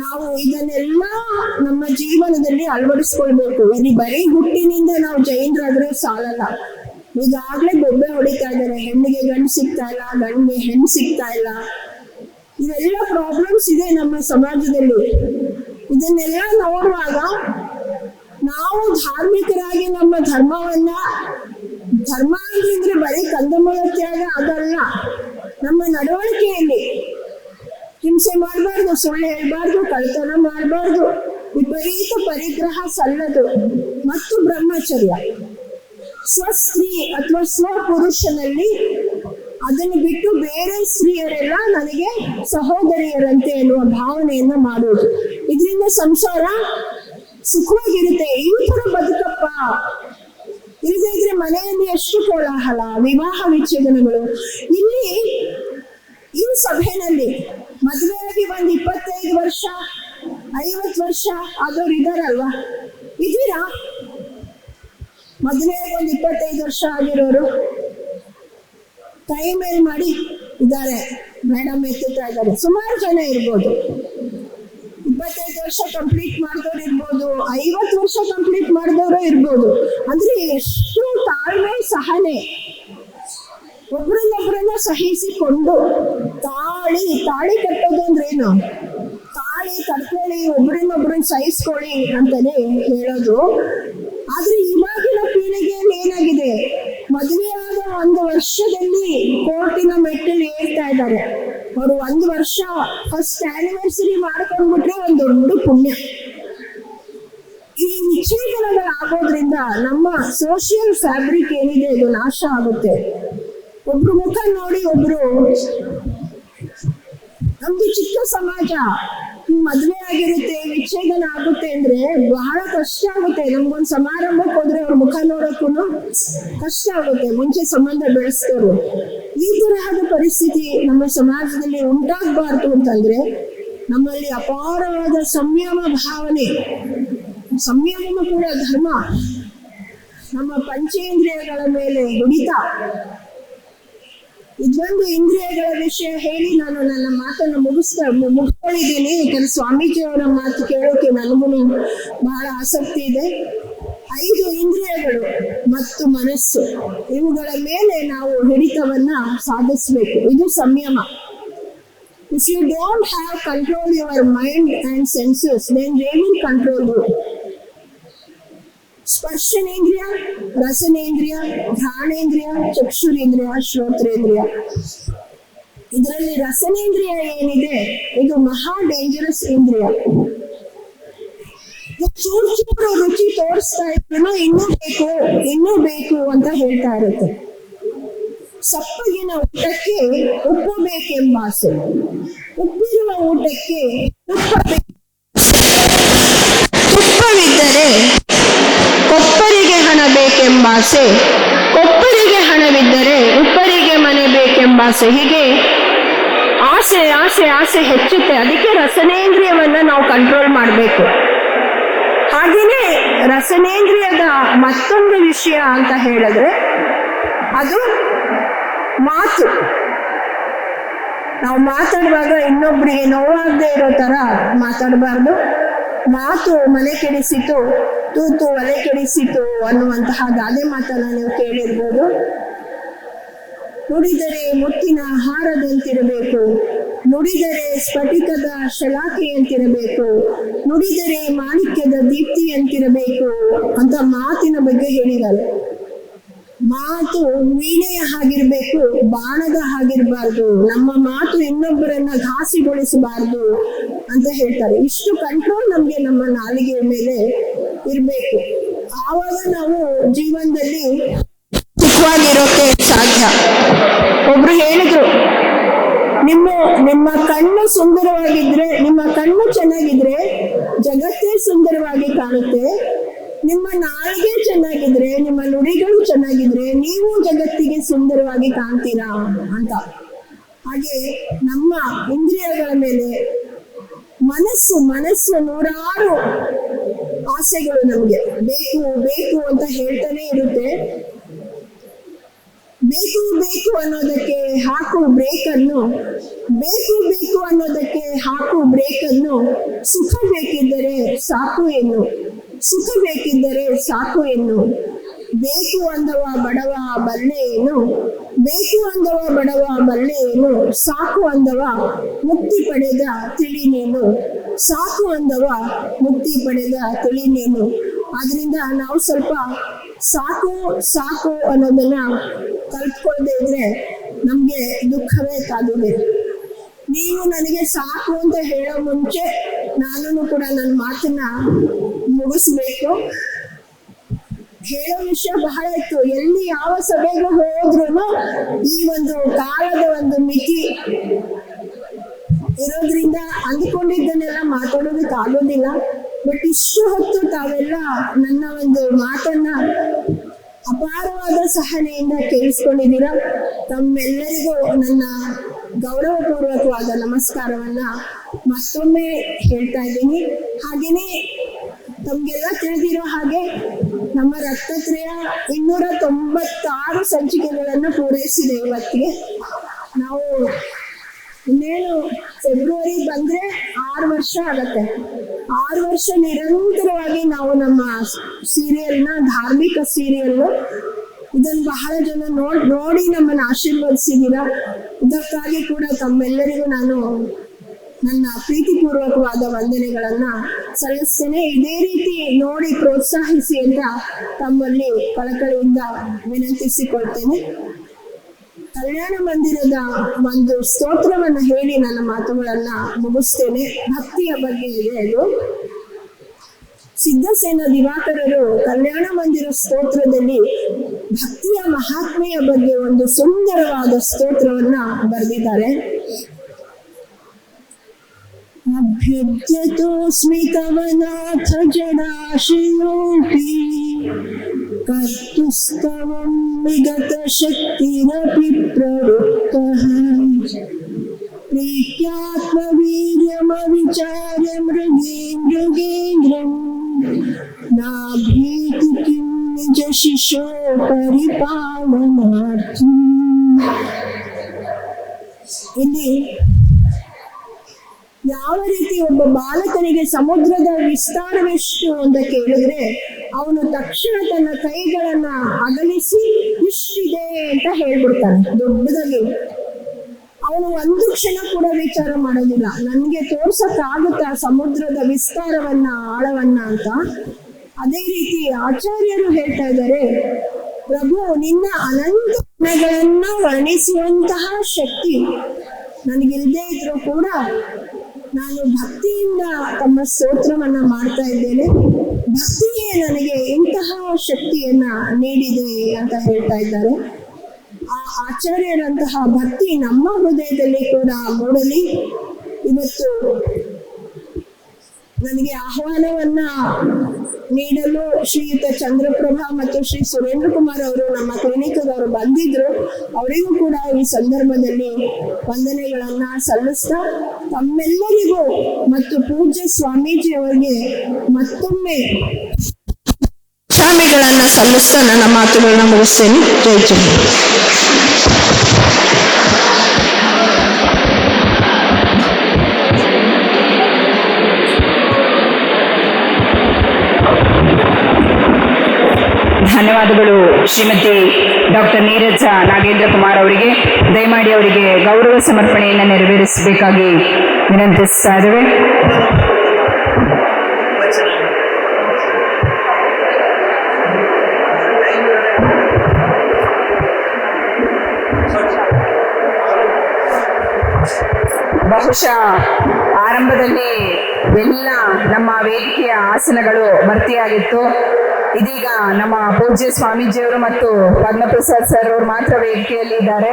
ನಾವು ಇದನ್ನೆಲ್ಲ ನಮ್ಮ ಜೀವನದಲ್ಲಿ ಅಳವಡಿಸ್ಕೊಳ್ಬೇಕು. ಇಲ್ಲಿ ಬರೀ ಹುಟ್ಟಿನಿಂದ ನಾವು ಜೈನರಾದ್ರೆ ಸಾಲಲ್ಲ. ಈಗಾಗ್ಲೇ ಬೊಬ್ಬೆ ಹೊಡಿತಾ ಇದ್ದಾರೆ, ಹೆಣ್ಣಿಗೆ ಗಂಡು ಸಿಗ್ತಾ ಇಲ್ಲ, ಗಂಡಿಗೆ ಹೆಣ್ಣು ಸಿಗ್ತಾ ಇಲ್ಲ. ಇವೆಲ್ಲ ಪ್ರಾಬ್ಲಮ್ಸ್ ಇದೆ ನಮ್ಮ ಸಮಾಜದಲ್ಲಿ. ಇದನ್ನೆಲ್ಲ ನೋಡುವಾಗ ನಾವು ಧಾರ್ಮಿಕರಾಗಿ ನಮ್ಮ ಧರ್ಮ ಅಂದ್ರೆ ಬರೀ ಕಂದಮೂಲ ತ್ಯಾಗ ಅದಲ್ಲ. ನಮ್ಮ ನಡವಳಿಕೆಯಲ್ಲಿ ಹಿಂಸೆ ಮಾಡಬಾರ್ದು, ಸುಳ್ಳು ಹೇಳ್ಬಾರ್ದು, ಕಳ್ತನ ಮಾಡಬಾರ್ದು, ವಿಪರೀತ ಪರಿಗ್ರಹ ಸಲ್ಲದು ಮತ್ತು ಬ್ರಹ್ಮಚರ್ಯ. ಸ್ವಸ್ತ್ರೀ ಅಥವಾ ಸ್ವಪುರುಷನಲ್ಲಿ ಅದನ್ನು ಬಿಟ್ಟು ಬೇರೆ ಸ್ತ್ರೀಯರೆಲ್ಲ ನನಗೆ ಸಹೋದರಿಯರಂತೆ ಎನ್ನುವ ಭಾವನೆಯನ್ನ ಮಾಡುವುದು. ಇದರಿಂದ ಸಂಸಾರ ಸುಖವಾಗಿರುತ್ತೆ. ಈ ತರ ಬದುಕಪ್ಪ. ಇಲ್ಲದೆ ಇದ್ರೆ ಮನೆಯಲ್ಲಿ ಎಷ್ಟು ಕೋಲಾಹಲ, ವಿವಾಹ ವಿಚ್ಛೇದನಗಳು. ಇಲ್ಲಿ ಈ ಸಭೆಯಲ್ಲಿ ಮದುವೆಯಾಗಿ 25 ವರ್ಷ 50 ವರ್ಷ ಆದವ್ರು ಇದಾರಲ್ವಾ? ಇದೀರಾ? ಮದುವೆಯಾಗಿ 25 ವರ್ಷ ಆಗಿರೋರು ಕೈ ಮೇಲ್ ಮಾಡಿ ಇದ್ದಾರೆ, ಮೇಡಮ್ ಎತ್ತುತ್ತಾ ಇದ್ದಾರೆ. ಸುಮಾರು ಜನ ಇರ್ಬೋದು. 25 ವರ್ಷ ಕಂಪ್ಲೀಟ್ ಮಾಡಿದವ್ರು ಇರ್ಬೋದು, 50 ವರ್ಷ ಕಂಪ್ಲೀಟ್ ಮಾಡಿದವರು ಇರ್ಬೋದು. ಅಂದ್ರೆ ಎಷ್ಟು ತಾಳ್ಮೆ, ಸಹನೆ, ಒಬ್ರನ್ನೊಬ್ರನ್ನ ಸಹಿಸಿಕೊಂಡು ತಾಳಿ ಕಟ್ಟೋದು ಅಂದ್ರೆ ಏನು? ತಾಳಿ ಕಟ್ಕೊಳ್ಳಿ, ಒಬ್ರನ್ನೊಬ್ರನ್ನ ಸಹಿಸ್ಕೊಳ್ಳಿ ಅಂತಾನೆ ಹೇಳೋದು. ಆದ್ರೆ ಇವಾಗಿನ ಪೀಳಿಗೆಯಲ್ಲಿ ಏನಾಗಿದೆ, ಮದುವೆಯಾದ 1 ವರ್ಷದಲ್ಲಿ ಕೋರ್ಟಿನ ಮೆಟ್ಟಲು ಏರ್ತಾ ಇದ್ದಾರೆ. ಅವರು 1 ವರ್ಷ ಫಸ್ಟ್ ಆನಿವರ್ಸರಿ ಮಾಡ್ಕೊಂಡ್ಬಿಟ್ರೆ ಒಂದು ದೊಡ್ಡ ಪುಣ್ಯ. ಈ ವಿಚ್ಛೇದನಗಳಾಗೋದ್ರಿಂದ ನಮ್ಮ ಸೋಷಿಯಲ್ ಫ್ಯಾಬ್ರಿಕ್ ಏನಿದೆ ಅದು ನಾಶ ಆಗುತ್ತೆ. ಒಬ್ರು ಮುಖ ನೋಡಿ ಒಬ್ರು, ನಮ್ದು ಚಿಕ್ಕ ಸಮಾಜ, ಮದ್ವೆ ಆಗಿರುತ್ತೆ, ವಿಚ್ಛೇದನ ಆಗುತ್ತೆ ಅಂದ್ರೆ ಬಹಳ ಕಷ್ಟ ಆಗುತ್ತೆ. ನಮ್ಗೊಂದು ಸಮಾರಂಭಕ್ಕೆ ಹೋದ್ರೆ ಅವ್ರ ಮುಖ ನೋಡಕ್ಕೂ ಕಷ್ಟ ಆಗುತ್ತೆ. ಮುಂಚೆ ಸಂಬಂಧ ಬೆಳೆಸ್ತವ್ರು. ಈ ತರಹದ ಪರಿಸ್ಥಿತಿ ನಮ್ಮ ಸಮಾಜದಲ್ಲಿ ಉಂಟಾಗಬಾರ್ದು ಅಂತಂದ್ರೆ ನಮ್ಮಲ್ಲಿ ಅಪಾರವಾದ ಸಂಯಮ ಭಾವನೆ, ಸಂಯಮ ಕೂಡ ಧರ್ಮ. ನಮ್ಮ ಪಂಚೇಂದ್ರಿಯಗಳ ಮೇಲೆ ಹಿಡಿತ. ಇದೊಂದು ಇಂದ್ರಿಯಗಳ ವಿಷಯ ಹೇಳಿ ನಾನು ನನ್ನ ಮಾತನ್ನು ಮುಗಿಸ್ಕೊಂಡಿದ್ದೀನಿ. ಯಾಕಂದ್ರೆ ಸ್ವಾಮೀಜಿಯವರ ಮಾತು ಕೇಳೋಕೆ ನನಗೂ ಬಹಳ ಆಸಕ್ತಿ ಇದೆ. 5 ಇಂದ್ರಿಯಗಳು ಮತ್ತು ಮನಸ್ಸು, ಇವುಗಳ ಮೇಲೆ ನಾವು ಹಿಡಿತವನ್ನ ಸಾಧಿಸಬೇಕು. ಇದು ಸಂಯಮ. If you don't have control your mind and senses, then they will control you. ಸ್ಪರ್ಶನೇಂದ್ರಿಯ, ರಸನೇಂದ್ರಿಯ, ಘ್ರಾಣೇಂದ್ರಿಯ, ಚಕ್ಷುರೇಂದ್ರಿಯ, ಶ್ರೋತ್ರೇಂದ್ರಿಯ. ಇದರಲ್ಲಿ ರಸನೇಂದ್ರಿಯ ಏನಿದೆ, ಇದು ಮಹಾ ಡೇಂಜರಸ್ ಇಂದ್ರಿಯ. ಚೂರು ಚೂರು ರುಚಿ ತೋರಿಸ್ತಾ ಇದ್ರು ಇನ್ನೂ ಬೇಕು ಅಂತ ಹೇಳ್ತಾ ಇರುತ್ತೆ. ಸಪ್ಪಗಿನ ಊಟಕ್ಕೆ ಉಪ್ಪು ಬೇಕೆಂಬ ಆಸೆ, ಉಪ್ಪಿರುವ ಊಟಕ್ಕೆ ತುಪ್ಪವಿದ್ದರೆ ಕೊಪ್ಪರಿಗೆ ಹಣ ಬೇಕೆಂಬ ಆಸೆ, ಕೊಪ್ಪರಿಗೆ ಹಣವಿದ್ದರೆ ಉಪ್ಪರಿಗೆ ಮನೆ ಬೇಕೆಂಬ ಆಸೆ. ಹೀಗೆ ಆಸೆ ಆಸೆ ಆಸೆ ಹೆಚ್ಚುತ್ತೆ. ಅದಕ್ಕೆ ರಸನೇಂದ್ರಿಯವನ್ನ ನಾವು ಕಂಟ್ರೋಲ್ ಮಾಡಬೇಕು. ಹಾಗೇನೆ ರಸನೇಂದ್ರಿಯದ ಮತ್ತೊಂದು ವಿಷಯ ಅಂತ ಹೇಳಿದ್ರೆ ಅದು ಮಾತು. ನಾವು ಮಾತಾಡುವಾಗ ಇನ್ನೊಬ್ರಿಗೆ ನೋವಾಗದೆ ಇರೋ ತರ ಮಾತಾಡಬಾರ್ದು. ಮಾತು ಮನೆ ಕೆಡಿಸಿತು, ತೂತು ಒಲೆ ಕೆಡಿಸಿತು ಅನ್ನುವಂತಹ ಗಾದೆ ಮಾತನ್ನ ನೀವು ಕೇಳಿರ್ಬೋದು. ನುಡಿದರೆ ಮುತ್ತಿನ ಹಾರದಂತಿರಬೇಕು, ನುಡಿದರೆ ಸ್ಫಟಿಕದ ಶಲಾಖೆಯಂತಿರಬೇಕು, ನುಡಿದರೆ ಮಾಣಿಕ್ಯದ ದೀಪ್ತಿಯಂತಿರಬೇಕು ಅಂತ ಮಾತಿನ ಬಗ್ಗೆ ಹೇಳಿದ್ದಾರೆ. ಮಾತು ವೀಣೆಯ ಹಾಗಿರ್ಬೇಕು, ಬಾಣದ ಹಾಗಿರ್ಬಾರ್ದು. ನಮ್ಮ ಮಾತು ಇನ್ನೊಬ್ಬರನ್ನ ಘಾಸಿಗೊಳಿಸಬಾರ್ದು ಅಂತ ಹೇಳ್ತಾರೆ. ಇಷ್ಟು ಕಂಟ್ರೋಲ್ ನಮ್ಗೆ ನಮ್ಮ ನಾಲಿಗೆಯ ಮೇಲೆ ಇರ್ಬೇಕು. ಆವಾಗ ನಾವು ಜೀವನದಲ್ಲಿ ಸುಖವಾಗಿರೋಕೆ ಸಾಧ್ಯ. ಒಬ್ರು ಹೇಳಿದ್ರು, ನಿಮ್ಮ ಕಣ್ಣು ಸುಂದರವಾಗಿದ್ರೆ, ನಿಮ್ಮ ಕಣ್ಣು ಚೆನ್ನಾಗಿದ್ರೆ ಜಗತ್ತೇ ಸುಂದರವಾಗಿ ಕಾಣುತ್ತೆ. ನಿಮ್ಮ ನಾಲಿಗೆ ಚೆನ್ನಾಗಿದ್ರೆ, ನಿಮ್ಮ ನುಡಿಗಳು ಚೆನ್ನಾಗಿದ್ರೆ ನೀವು ಜಗತ್ತಿಗೆ ಸುಂದರವಾಗಿ ಕಾಣ್ತೀರಾ ಅಂತ. ಹಾಗೆ ನಮ್ಮ ಇಂದ್ರಿಯಗಳ ಮೇಲೆ ಮನಸ್ಸು ನೂರಾರು ಆಸೆಗಳು ನಮ್ಗೆ ಬೇಕು ಅಂತ ಹೇಳ್ತಾನೆ ಇರುತ್ತೆ. ಬೇಕು ಅನ್ನೋದಕ್ಕೆ ಹಾಕು ಬ್ರೇಕನ್ನು, ಬೇಕು ಅನ್ನೋದಕ್ಕೆ ಹಾಕು ಬ್ರೇಕನ್ನು. ಸುಖ ಬೇಕಿದ್ದರೆ ಸಾಕು ಎನ್ನು, ಸುಖ ಬೇಕಿದ್ದರೆ ಸಾಕು ಎನ್ನು. ಬೇಕು ಅಂದವ ಬಡವ ಬಲ್ಲೆ ಏನು, ಬೇಕು ಅಂದವ ಬಡವ ಬಲ್ಲೆ ಏನು. ಸಾಕು ಅಂದವ ಮುಕ್ತಿ ಪಡೆದ ತಿಳಿ ನೀನು, ಸಾಕು ಅಂದವ ಮುಕ್ತಿ ಪಡೆದ ತಿಳಿ ನೀನು. ಆದ್ರಿಂದ ನಾವು ಸ್ವಲ್ಪ ಸಾಕು ಅನ್ನೋದನ್ನ ಕಲ್ತ್ಕೊಳ್ದೇ ಇದ್ರೆ ನಮ್ಗೆ ದುಃಖವೇ ಕಾದುವೆ. ನೀವು ನನಗೆ ಸಾಕು ಅಂತ ಹೇಳೋ ಮುಂಚೆ ನಾನು ಕೂಡ ನನ್ನ ಮಾತನ್ನ ಮುಗಿಸ್ಬೇಕು. ಹೇಳೋ ವಿಷಯ ಬಹಳ ಇತ್ತು. ಎಲ್ಲಿ ಯಾವ ಸಭೆಗೆ ಹೋದ್ರು ಈ ಒಂದು ಕಾಲದ ಒಂದು ಮಿತಿ ಇರೋದ್ರಿಂದ ಅಂದ್ಕೊಂಡಿದ್ದನ್ನೆಲ್ಲ ಮಾತಾಡೋದಕ್ಕೆ ಆಗೋದಿಲ್ಲ. ಬಟ್ ಇಷ್ಟು ಹೊತ್ತು ತಾವೆಲ್ಲ ನನ್ನ ಒಂದು ಮಾತನ್ನ ಅಪಾರವಾದ ಸಹನೆಯಿಂದ ಕೇಳಿಸ್ಕೊಂಡಿದ್ದೀರಾ. ತಮ್ಮೆಲ್ಲರಿಗೂ ನನ್ನ ಗೌರವಪೂರ್ವಕವಾದ ನಮಸ್ಕಾರವನ್ನ ಮತ್ತೊಮ್ಮೆ ಹೇಳ್ತಾ ಇದ್ದೀನಿ. ಹಾಗೇನೆ ತಮ್ಗೆಲ್ಲ ತಿಳಿದಿರೋ ಹಾಗೆ ನಮ್ಮ ರಕ್ತತ್ರಯ 296 ಸಂಚಿಕೆಗಳನ್ನು ಪೂರೈಸಿದೆ ಇವತ್ತಿಗೆ. ನಾವು ಇನ್ನೇನು ಫೆಬ್ರವರಿ ಬಂದ್ರೆ 6 ವರ್ಷ ಆಗತ್ತೆ. 6 ವರ್ಷ ನಿರಂತರವಾಗಿ ನಾವು ನಮ್ಮ ಸೀರಿಯಲ್ನ, ಧಾರ್ಮಿಕ ಸೀರಿಯಲ್, ಇದನ್ನು ಬಹಳ ಜನ ನೋಡಿ ನಮ್ಮನ್ನು ಆಶೀರ್ವದಿಸಿದ್ದೀರಾ. ಇದಕ್ಕಾಗಿ ಕೂಡ ತಮ್ಮೆಲ್ಲರಿಗೂ ನಾನು ನನ್ನ ಪ್ರೀತಿಪೂರ್ವಕವಾದ ವಂದನೆಗಳನ್ನ ಸಲ್ಲಿಸ್ತೇನೆ. ಇದೇ ರೀತಿ ನೋಡಿ ಪ್ರೋತ್ಸಾಹಿಸಿ ಅಂತ ತಮ್ಮಲ್ಲಿ ಕಳಕಳಿಯಿಂದ ವಿನಂತಿಸಿಕೊಳ್ತೇನೆ. ಕಲ್ಯಾಣ ಮಂದಿರದ ಒಂದು ಸ್ತೋತ್ರವನ್ನ ಹೇಳಿ ನನ್ನ ಮಾತುಗಳನ್ನ ಮುಗಿಸ್ತೇನೆ. ಭಕ್ತಿಯ ಬಗ್ಗೆ ಇದೆ ಅದು. ಸಿದ್ಧಸೇನ ದಿವಾಕರರು ಕಲ್ಯಾಣ ಮಂದಿರ ಸ್ತೋತ್ರದಲ್ಲಿ ಭಕ್ತಿಯ ಮಹಾತ್ಮೆಯ ಬಗ್ಗೆ ಒಂದು ಸುಂದರವಾದ ಸ್ತೋತ್ರವನ್ನ ಬರೆದಿದ್ದಾರೆ. ಅಭ್ಯುದ್ಯತೋಸ್ಮಿ ಕವನಾಥ ಜಡಾಶಯೋಪಿ ಕರ್ತುಸ್ತವಂ ವಿಗತ ಶಕ್ತಿರಪಿ ಪ್ರವೃತ್ತಃ ಪ್ರೀತ್ಯಾತ್ಮವೀರ್ಯಮವಿಚಾರ್ಯ ಮೃಗೇಂದ್ರಂ ನಾಭೀತಿ ಕಿಂ ನಿಜ ಶಿಶೋ ಪರಿಪಾಲನಾರ್ಥಂ. ಇಲ್ಲಿ ಯಾವ ರೀತಿ ಒಬ್ಬ ಬಾಲಕನಿಗೆ ಸಮುದ್ರದ ವಿಸ್ತಾರವೆಷ್ಟು ಅಂತ ಕೇಳಿದ್ರೆ ಅವನು ತಕ್ಷಣ ತನ್ನ ಕೈಗಳನ್ನ ಅಗಲಿಸಿ ಇಷ್ಟಿದೆ ಅಂತ ಹೇಳ್ಬಿಡ್ತಾನೆ ದೊಡ್ಡದಾಗಿ. ಅವನು ಒಂದು ಕ್ಷಣ ಕೂಡ ವಿಚಾರ ಮಾಡೋದಿಲ್ಲ, ನನ್ಗೆ ತೋರ್ಸಕ್ ಆಗುತ್ತಾ ಸಮುದ್ರದ ವಿಸ್ತಾರವನ್ನ, ಆಳವನ್ನ ಅಂತ. ಅದೇ ರೀತಿ ಆಚಾರ್ಯರು ಹೇಳ್ತಾ ಇದ್ದಾರೆ, ಪ್ರಭು ನಿನ್ನ ಅನಂತ ಗುಣಗಳನ್ನ ವರ್ಣಿಸುವಂತಹ ಶಕ್ತಿ ನನಗಿಲ್ದೇ ಇದ್ರು ಕೂಡ ನಾನು ಭಕ್ತಿಯಿಂದ ತಮ್ಮ ಸ್ತೋತ್ರವನ್ನ ಮಾಡ್ತಾ ಇದ್ದೇನೆ. ಭಕ್ತಿಯೇ ನನಗೆ ಇಂತಹ ಶಕ್ತಿಯನ್ನ ನೀಡಿದೆ ಅಂತ ಹೇಳ್ತಾ ಇದ್ದಾರೆ. ಆ ಆಚಾರ್ಯರಂತಹ ಭಕ್ತಿ ನಮ್ಮ ಹೃದಯದಲ್ಲಿ ಕೂಡ ಮೂಡಲಿ. ಇವತ್ತು ನನಗೆ ಆಹ್ವಾನವನ್ನ ನೀಡಲು ಶ್ರೀಯುತ ಚಂದ್ರಪ್ರಭಾ ಮತ್ತು ಶ್ರೀ ಸುರೇಂದ್ರ ಕುಮಾರ್ ಅವರು ನಮ್ಮ ಕ್ಲಿನಿಕ್ದವರು ಬಂದಿದ್ರು. ಅವರಿಗೂ ಕೂಡ ಈ ಸಂದರ್ಭದಲ್ಲಿ ವಂದನೆಗಳನ್ನ ಸಲ್ಲಿಸ್ತಾ ತಮ್ಮೆಲ್ಲರಿಗೂ ಮತ್ತು ಪೂಜ್ಯ ಸ್ವಾಮೀಜಿ ಅವರಿಗೆ ಮತ್ತೊಮ್ಮೆ ಸ್ವಾಮಿಗಳನ್ನ ಸಲ್ಲಿಸ್ತಾ ನನ್ನ ಮಾತುಗಳನ್ನ ಮುಗಿಸ್ತೇನೆ. ಜೈ ಜೈ. ಧನ್ಯವಾದಗಳು ಶ್ರೀಮತಿ ಡಾಕ್ಟರ್ ನೀರಜ ನಾಗೇಂದ್ರ ಕುಮಾರ್ ಅವರಿಗೆ. ದಯಮಾಡಿ ಅವರಿಗೆ ಗೌರವ ಸಮರ್ಪಣೆಯನ್ನು ನೆರವೇರಿಸಬೇಕಾಗಿ ವಿನಂತಿಸ್ತಾ ಇದ್ದೇವೆ. ಬಹುಶಃ ಆರಂಭದಲ್ಲಿ ಎಲ್ಲ ನಮ್ಮ ವೇದಿಕೆಯ ಆಸನಗಳು ಭರ್ತಿಯಾಗಿತ್ತು. ಇದೀಗ ನಮ್ಮ ಪೂಜ್ಯ ಸ್ವಾಮೀಜಿಯವರು ಮತ್ತು ಪದ್ಮಪ್ರಸಾದ್ ಸರ್ ಅವರು ಮಾತ್ರ ವೇದಿಕೆಯಲ್ಲಿ ಇದ್ದಾರೆ.